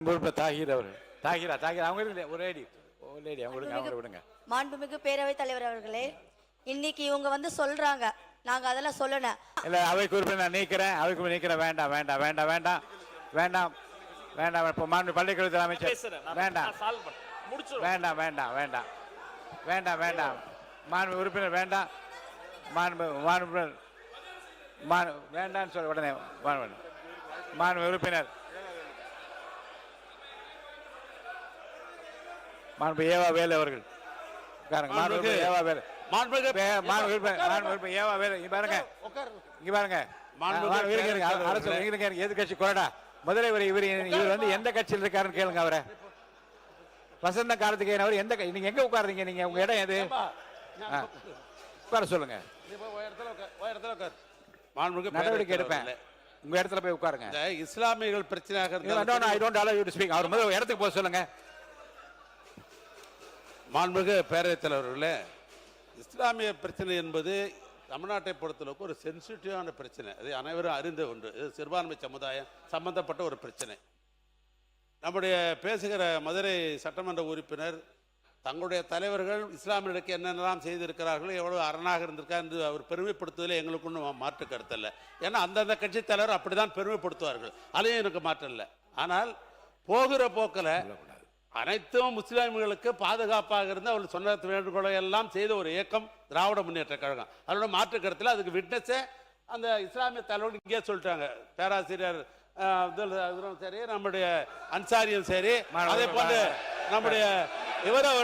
தாகிர் அவர்கள் தாகிர் அவங்க ஒரு லேடி அவங்க விடுங்க. மாண்புமிகு பேரவைத் தலைவர் அவர்களே, இன்னைக்கு இவங்க வந்து சொல்றாங்க, நாங்க அதெல்லாம் சொல்லணும் இல்ல. அவைக்கு உறுப்பினர் நான் நீக்கிறேன், அவைக்கு நீக்கிறேன். வேண்டாம் வேண்டாம் வேண்டாம் வேண்டாம் வேண்டாம் வேண்டாம். இப்போ மாண்பு பள்ளிக்கல்வித்துறை அமைச்சர் வேண்டாம் வேண்டாம் வேண்டாம் வேண்டாம் வேண்டாம் வேண்டாம். மாண்பு உறுப்பினர் வேண்டாம். மாண்பு வேண்டாம்னு சொல்ல உடனே மாண்பு உறுப்பினர் மாண்பு ஏவா வேலு அவர்கள் ஏவா வேலு ஏவா வேலு இங்க பாருங்க எதிர்கட்சி கொறடா முதல்வர் இவர் வந்து எந்த கட்சியில் இருக்காருன்னு கேளுங்க. அவரை வசந்த கார்த்திகேயன் அவர் எந்த நீங்க எங்க உட்காருங்க? நீங்க உங்க இடம் எது? உட்கார சொல்லுங்க. நடவடிக்கை எடுப்பேன். உங்க இடத்துல போய் உட்காருங்க. இஸ்லாமியர்கள் பிரச்சனையாக அவர் முதல் இடத்துக்கு போக சொல்லுங்க. மாண்புமிகு பேரவைத் தலைவர்களே, இஸ்லாமிய பிரச்சனை என்பது தமிழ்நாட்டை பொறுத்தளவுக்கு ஒரு சென்சிட்டிவான பிரச்சனை. அது அனைவரும் அறிந்த ஒன்று. இது சிறுபான்மை சமுதாயம் சம்பந்தப்பட்ட ஒரு பிரச்சனை. நம்முடைய பேசுகிற மதுரை சட்டமன்ற உறுப்பினர் தங்களுடைய தலைவர்கள் இஸ்லாமியர்களுக்கு என்னென்னலாம் செய்திருக்கிறார்கள், எவ்வளவு அரணாக இருந்திருக்கார் என்று அவர் பெருமைப்படுத்துவதில் எங்களுக்கு ஒன்றும் மாற்று கருத்து இல்லை. ஏன்னா அந்தந்த கட்சி தலைவர் அப்படிதான் பெருமைப்படுத்துவார்கள். அதையும் எனக்கு மாற்றம் இல்லை. ஆனால் போகிற போக்கில் அனைத்தும் முஸ்லிம்களுக்கு பாதுகாப்பாக இருந்து அவர் சொன்ன வேண்டுகோளை எல்லாம் செய்த ஒரு இயக்கம் திராவிட முன்னேற்ற கழகம். அதோட மாற்று கருத்தில் அதுக்கு விட்னஸே அந்த இஸ்லாமிய தலைவர்கள் இங்கே சொல்லிட்டாங்க. பேராசிரியர் சரி, நம்முடைய அன்சாரியும் சரி, அதே போன்று நம்முடைய இவரும்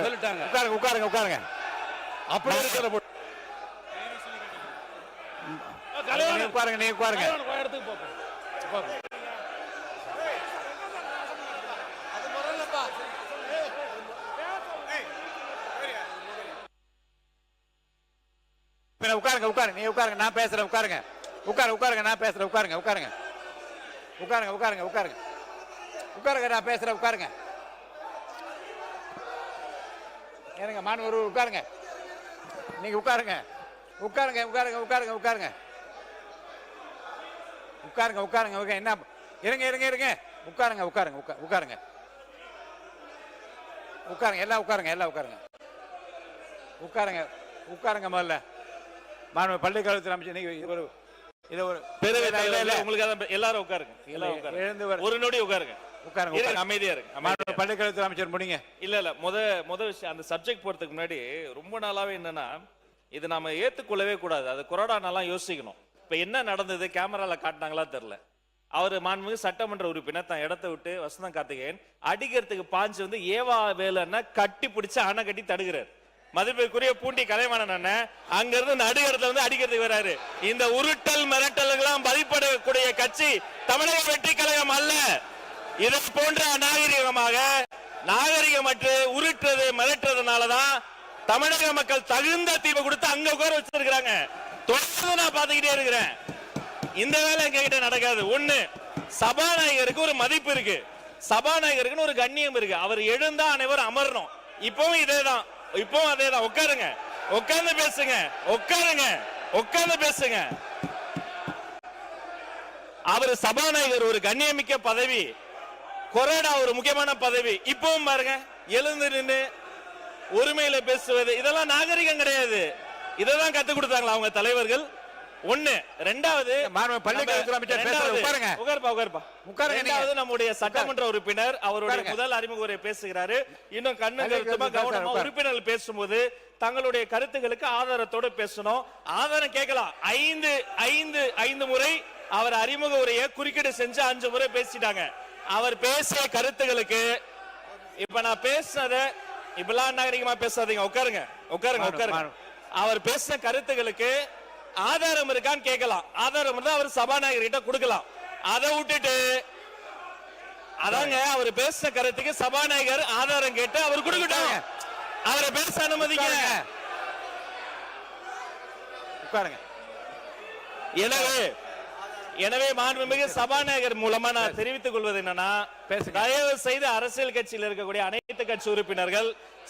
சொல்லிட்டாங்க. உட்காருங்க உட்காருங்க. அப்படி இருக்கிற உட்காருங்க நீங்க உட்காருங்க. இடத்துக்கு போப்போம். உட்காருங்க உட்காருங்க நீ உட்காருங்க. நான் பேசுறேன். உட்காருங்க உட்காருங்க. நான் பேசுறேன். உட்காருங்க உட்காருங்க நான் பேசுறேன். உட்காருங்க. ஏனுங்க மாணவர் உட்காருங்க. நீங்க உட்காருங்க என்ன இருங்க. உட்காருங்க எல்லாம் உட்காருங்க முதல்ல. மாணவ பள்ளிக்கல்வித்துறை அமைச்சர் இது ஒரு எல்லாரும் உட்காருங்க. ஒரு நொடி உட்காருங்க. அமைதியா இருக்கு. பள்ளிக்கல்வித்துறை அமைச்சர் முடிங்க. இல்ல முத விஷயம் அந்த சப்ஜெக்ட் போறதுக்கு முன்னாடி ரொம்ப நாளாவே என்னன்னா இது நாம ஏத்துக்கொள்ளவே கூடாது. அது கொரோனா நாளாம் யோசிக்கணும். இப்ப என்ன நடந்தது கேமரால காட்டினாங்களா தெரியல. அவர் மாண்புமிகு சட்டமன்ற உறுப்பினர் தான் இடத்தை விட்டு வசந்த கார்த்திகேயன் அடிக்கிறதுக்கு பாஞ்சு வந்து ஏவா வேலைன்னா கட்டி பிடிச்சு அணை கட்டி தடுக்கிறார். மதிப்பிற்குரிய பூண்டி கலைவாணன் அண்ணன் அங்க இருந்து நடுகிறதுல வந்து அடிக்கிறதுக்கு வராரு. இந்த உருட்டல் மிரட்டல்களாம் மதிப்படக்கூடிய கட்சி தமிழக வெற்றி கழகம் அல்ல. இதை போன்ற நாகரிகமற்று உருட்டுறது மிரட்டுறதுனாலதான் தமிழக மக்கள் தகுந்த தீர்வு கொடுத்து அங்க உட்கார வச்சிருக்காங்க. தொடர்ந்து நான் பாத்துக்கிட்டே இருக்கிறேன். இந்த வேலை எங்ககிட்ட நடக்காது. ஒண்ணு, சபாநாயகருக்கு ஒரு மதிப்பு இருக்கு, சபாநாயகருக்கு ஒரு கண்ணியம் இருக்கு. அவர் எழுந்தா அனைவரும் அமரணும். இப்பவும் இதேதான், இப்பவும் அதேதான். உட்காருங்க, உட்கார்ந்து பேசுங்க. உட்கார்ந்து பேசுங்க. அவர் சபாநாயகர் ஒரு கண்ணியமிக்க பதவி, கொரோனா ஒரு முக்கியமான பதவி. இப்பவும் பாருங்க எழுந்து நின்று உரிமையில பேசுவது இதெல்லாம் நாகரிகம் கிடையாது. இதெல்லாம் கத்து கொடுத்தாங்களா அவங்க தலைவர்கள்? ஒண்ணு. ரெண்டாவது நம்முடைய சட்டமன்ற உறுப்பினர் அவருடைய முதல் அறிமுக உரை பேசுகிறாரு. இன்னும் கவனமா உறுப்பினர்கள் பேசும்போது தங்களுடைய கருத்துக்களுக்கு ஆதாரத்தோடு பேசணும். ஆதாரம் கேட்கலாம். ஐந்து முறை அவர் அறிமுக உரையை குறுக்கீடு செஞ்சு 5 முறை பேசிட்டாங்க. அவர் பேசிய கருத்துகளுக்கு இப்ப நான் பேசுனத இப்பெல்லாம் நாகரிகமா பேசாதீங்க. உட்காருங்க. அவர் பேசின கருத்துகளுக்கு ஆதாரம் இருக்கான்னு கேட்கலாம். ஆதாரம் இருந்தா அவர் சபாநாயகர் கிட்ட கொடுக்கலாம். அதை விட்டுட்டு அதாங்க அவர் பேசின கருத்துக்கு சபாநாயகர் ஆதாரம் கேட்டு அவர் கொடுக்கட்டும். அவரை பேச அனுமதிங்க. உட்காருங்க. எனவே மாண்புமிகு சபாநாயகர் மூலமா நான் தெரிவித்துக் கொள்வது என்னன்னா, தயவு செய்து அரசியல் கட்சியில் இருக்கக்கூடிய அனைத்து கட்சி உறுப்பினர்கள்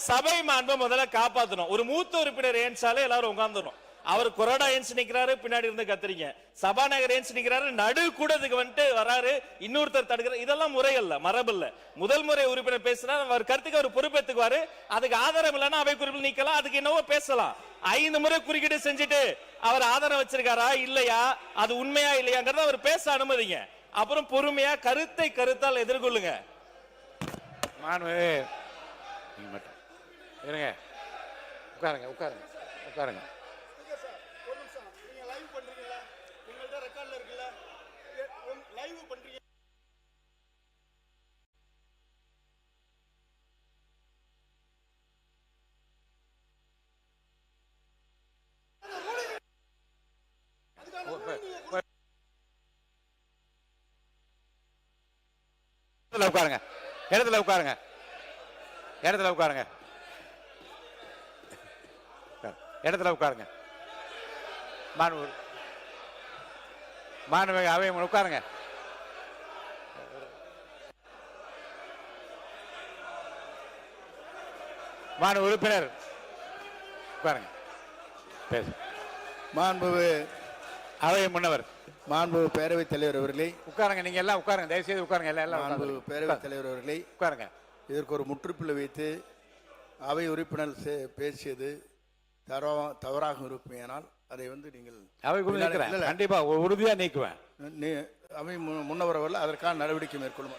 சபை மாண்பை முதல்ல காப்பாற்றணும். ஒரு மூத்த உறுப்பினர் ஏன்சாலே எல்லாரும் உட்கார்ந்துடும். அவர் கொரோனா ஏன்ஸ் நிக்கிறாரு, பின்னாடி இருந்து கத்துறீங்க. சபாநாயகர் ஏன்ஸ் நிக்கிறாரு, நடு கூடத்துக்கு வந்துட்டு வராரு, இன்னொருத்தர் தடுக்கிறார். இதெல்லாம் முறையல்ல, மரபல்ல. முதல் முறை உறுப்பினர் பேசுறாரு, அவர் கருத்துக்கு அவர் பொறுப்பேற்றுக்குவாரு. அதுக்கு ஆதாரம் இல்லைன்னா அவை குறிப்பில் நீக்கலாம், அதுக்கு என்னவோ பேசலாம். 5 முறை குறுக்கீடு செஞ்சுட்டு அவர் ஆதாரம் வச்சிருக்காரா இல்லையா, அது உண்மையா இல்லையாங்கிறத அவர் பேச அனுமதிங்க. அப்புறம் பொறுமையா கருத்தை கருத்தால் எதிர்கொள்ளுங்க. இருங்க, உட்காருங்க உட்காருங்க உட்காருங்க. உட்காருங்க, இடத்துல உட்காருங்க, இடத்துல உட்காருங்க, இடத்துல உட்காருங்க. மாண்புமிகு அவை உட்காருங்க. மாண்பு உறுப்பினர் உட்காருங்க, பேசு. மாண்புமிகு அவை முன்னவர், மாண்புமிகு பேரவைத் தலைவர் அவர்களே, உட்காருங்க. நீங்க எல்லாம் உட்காருங்க, தயவுசெய்து உட்காருங்க. எல்லாம் மாண்புமிகு பேரவைத் தலைவர் அவர்களே, உட்காருங்க. இதற்கு ஒரு முற்றுப்புள்ளி வைத்து அவை உறுப்பினர் பேசியது தவறாக இருக்குமேயானால் அதை நீங்கள் அவை கண்டிப்பா உறுதியா நீக்குவேன். அவை முன்னவர் அவர்கள் அதற்கான நடவடிக்கை மேற்கொள்ளும்.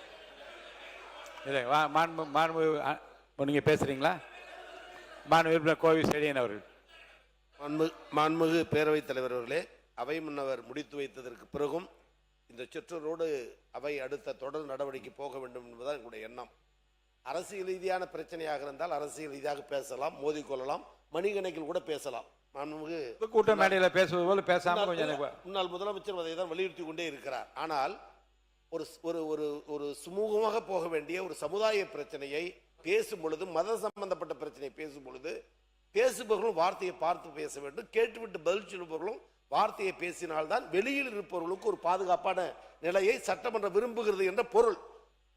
நீங்க பேசுறீங்களா? மாண்பு உறுப்பினர் கோவி செழியன் அவர்கள். மாண்புமிகு பேரவைத் தலைவர் அவர்களே, அவை முன்னவர் முடித்து வைத்ததற்கு பிறகும் இந்த சிற்றரோடு அவை அடுத்த தொடர் நடவடிக்கை போக வேண்டும் என்பதுதான் எங்களுடைய எண்ணம். அரசியல் ரீதியான பிரச்சனையாக இருந்தால் அரசியல் ரீதியாக பேசலாம், மோதிக்கொள்ளலாம், மணிகணக்கில் கூட பேசலாம். மாண்புமிகு கூட்ட மேடையில் பேசுவது போல பேசாம முன்னாள் முதலமைச்சர் அதை தான் வலியுறுத்தி கொண்டே இருக்கிறார். ஆனால் ஒரு ஒரு ஒரு சுமூகமாக போக வேண்டிய ஒரு சமுதாய பிரச்சனையை பேசும் பொழுது, மத சம்பந்தப்பட்ட பிரச்சனையை பேசும் பொழுது பேசுபவர்களும் வார்த்தையை பார்த்து பேச வேண்டும், கேட்டுவிட்டு பதில் சொல்பவர்களும் வார்த்தையை பேசினால்தான் வெளியில் இருப்பவர்களுக்கு ஒரு பாதுகாப்பான நிலையை சட்டமன்றம் விரும்புகிறது என்ற பொருள்.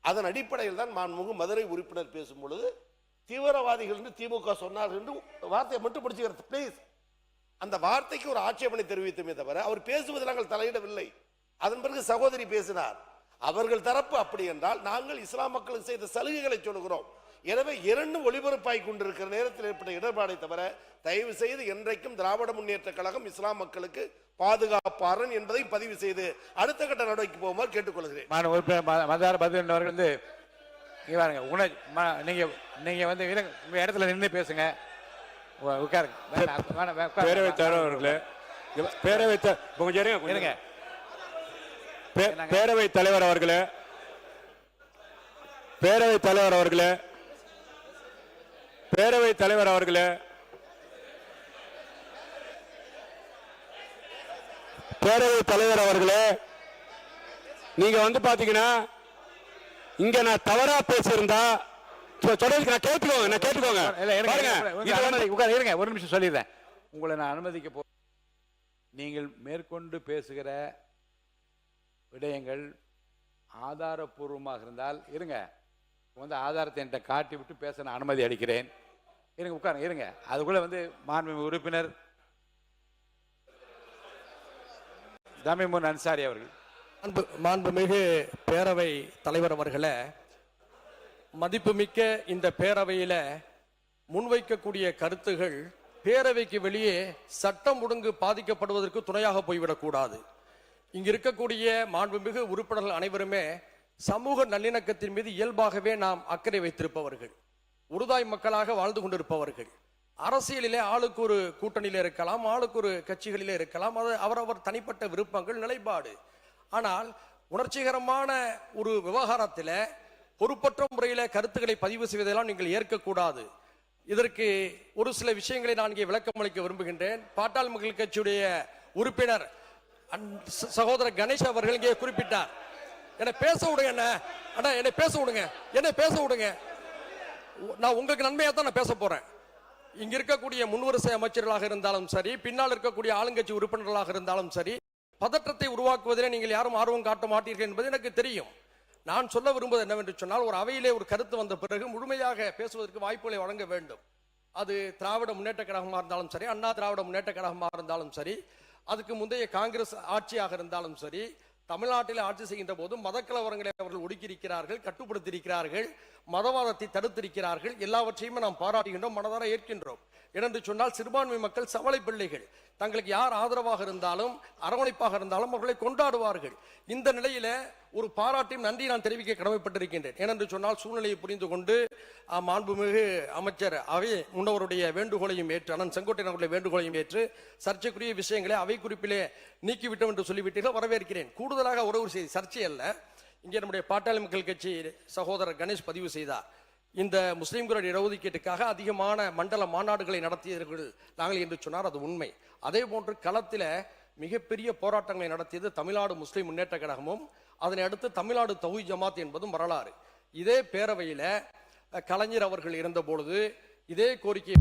அதன் அடிப்படையில் தான் மாண்புமிகு மதுரை உறுப்பினர் பேசும் பொழுது தீவிரவாதிகள் என்று திமுக சொன்னார்கள் என்று வார்த்தையை மட்டும் படிச்சுக்கிறது பிளீஸ். அந்த வார்த்தைக்கு ஒரு ஆட்சேபனை தெரிவித்துமே தவிர அவர் பேசுவதில் நாங்கள் தலையிடவில்லை. அதன் பிறகு சகோதரி பேசினார். அவர்கள் தரப்பு அப்படி என்றால் நாங்கள் இஸ்லாம் மக்களுக்கு செய்த சலுகைகளை சொல்லுகிறோம். எனவே இரண்டும் ஒளிபரப்பாய் கொண்டிருக்கிற நேரத்தில் ஏற்பட்ட இடர்பாடை தவிர தயவு செய்து என்றைக்கும் திராவிட முன்னேற்ற கழகம் இஸ்லாம் மக்களுக்கு பாதுகாப்பாரன் என்பதை பதிவு செய்து அடுத்த கட்ட நடவடிக்கை போகுமாறு கேட்டுக்கொள்கிறேன். நீங்க வந்து உங்க இடத்துல நின்று பேசுங்க. பேரவைத் தலைவர் அவர்களே, பேரவைத் தலைவர் அவர்களே, பேரவைத் தலைவர் அவர்களே, பேரவைத் தலைவர் அவர்களே, பேரவைத் தலைவர் அவர்களே, நீங்க வந்து பாத்தீங்கன்னா இங்க நான் தவறா பேசியிருந்தா கேட்டுக்கோங்க. ஒரு நிமிஷம் சொல்லிடுறேன். உங்களை நான் அனுமதிக்க போ. நீங்கள் மேற்கொண்டு பேசுகிற விடயங்கள் ஆதாரபூர்வமாக இருந்தால் இருங்க, வந்து ஆதாரத்தை என்கிட்ட காட்டி விட்டு பேச நான் அனுமதி அளிக்கிறேன். இருங்க, உட்காருங்க, இருங்க. அதுக்குள்ள வந்து மாண்புமிகு உறுப்பினர் தமிமுன் அன்சாரி அவர்கள். மாண்புமிகு பேரவை தலைவர் அவர்களே, மதிப்புமிக்க இந்த பேரவையில முன்வைக்கக்கூடிய கருத்துகள் பேரவைக்கு வெளியே சட்டம் ஒழுங்கு பாதிக்கப்படுவதற்கு துணையாக போய்விடக்கூடாது. இங்கு இருக்கக்கூடிய மாண்புமிகு உறுப்பினர்கள் அனைவருமே சமூக நல்லிணக்கத்தின் மீது இயல்பாகவே நாம் அக்கறை வைத்திருப்பவர்கள், உருதாய் மக்களாக வாழ்ந்து கொண்டிருப்பவர்கள். அரசியலிலே ஆளுக்கு ஒரு கூட்டணியில இருக்கலாம், ஆளுக்கு ஒரு கட்சிகளிலே இருக்கலாம், அது அவரவர் தனிப்பட்ட விருப்பங்கள், நிலைப்பாடு. ஆனால் உணர்ச்சிகரமான ஒரு விவகாரத்தில் பொறுப்பற்ற முறையில் கருத்துக்களை பதிவு செய்வதெல்லாம் நீங்கள் ஏற்கக்கூடாது. இதற்கு ஒரு சில விஷயங்களை நான் இங்கே விளக்கம் அளிக்க விரும்புகின்றேன். பாட்டாளி மக்கள் கட்சியுடைய உறுப்பினர் சகோதரர் கணேஷ் அவர்கள் இங்கே குறிப்பிட்டார். என்னை பேச விடுங்க, என்னை பேச விடுங்க, என்னை பேச விடுங்க. நான் உங்களுக்கு நன்மையாக தான் நான் பேச போறேன். இங்க இருக்கக்கூடிய முன்வரிசை அமைச்சர்களாக இருந்தாலும் சரி, பின்னால் இருக்கக்கூடிய ஆளுங்கட்சி உறுப்பினர்களாக இருந்தாலும் சரி, பதற்றத்தை உருவாக்குவதில் நீங்கள் யாரும் ஆர்வம் காட்ட மாட்டீர்கள் என்பது எனக்கு தெரியும். நான் சொல்ல விரும்புவது என்னவென்று சொன்னால், ஒரு அவையிலே ஒரு கருத்து வந்த பிறகு முழுமையாக பேசுவதற்கு வாய்ப்புகளை வழங்க வேண்டும். அது திராவிட முன்னேற்ற கழகமாக இருந்தாலும் சரி, அண்ணா திராவிட முன்னேற்ற கழகமாக இருந்தாலும் சரி, அதுக்கு முந்தைய காங்கிரஸ் ஆட்சியாக இருந்தாலும் சரி, தமிழ்நாட்டில் ஆட்சி செய்கின்ற போது மதக்கலவரங்களை அவர்கள் ஒடுக்கியிருக்கிறார்கள், கட்டுப்படுத்தியிருக்கிறார்கள், மதவாதத்தை தடுத்திருக்கிறார்கள். எல்லாவற்றையுமே நாம் பாராட்டுகின்றோம், மனதார ஏற்கின்றோம். ஏனென்று சொன்னால் சிறுபான்மை மக்கள் சவளை பிள்ளைகள். தங்களுக்கு யார் ஆதரவாக இருந்தாலும் அரவணைப்பாக இருந்தாலும் அவர்களை கொண்டாடுவார்கள். இந்த நிலையில ஒரு பாராட்டையும் நன்றி நான் தெரிவிக்க கடமைப்பட்டிருக்கின்றேன். ஏனென்று சொன்னால் சூழ்நிலையை புரிந்து கொண்டு மாண்புமிகு அமைச்சர் அவை முன்னவருடைய வேண்டுகோளையும் ஏற்று, அண்ணன் செங்கோட்டையன் அவருடைய வேண்டுகோளையும் ஏற்று சர்ச்சைக்குரிய விஷயங்களை அவை குறிப்பிலே நீக்கிவிட்டோம் என்று சொல்லிவிட்டீர்கள், வரவேற்கிறேன். கூடுதலாக ஒரு செய்தி, சர்ச்சை அல்ல, இங்கே நம்முடைய பாட்டாளி மக்கள் கட்சி சகோதரர் கணேஷ் பதிவு செய்தார். இந்த முஸ்லிம்களுடைய இடஒதுக்கீட்டுக்காக அதிகமான மண்டல மாநாடுகளை நடத்தியவர்கள் நாங்கள் என்று சொன்னார். அது உண்மை. அதே போன்று களத்தில் மிகப்பெரிய போராட்டங்களை நடத்தியது தமிழ்நாடு முஸ்லிம் முன்னேற்ற கழகமும், அதனை அடுத்து தமிழ்நாடு தௌஹீத் ஜமாத் என்பதும் வரலாறு. இதே பேரவையில் கலைஞர் அவர்கள் இருந்த பொழுது இதே கோரிக்கை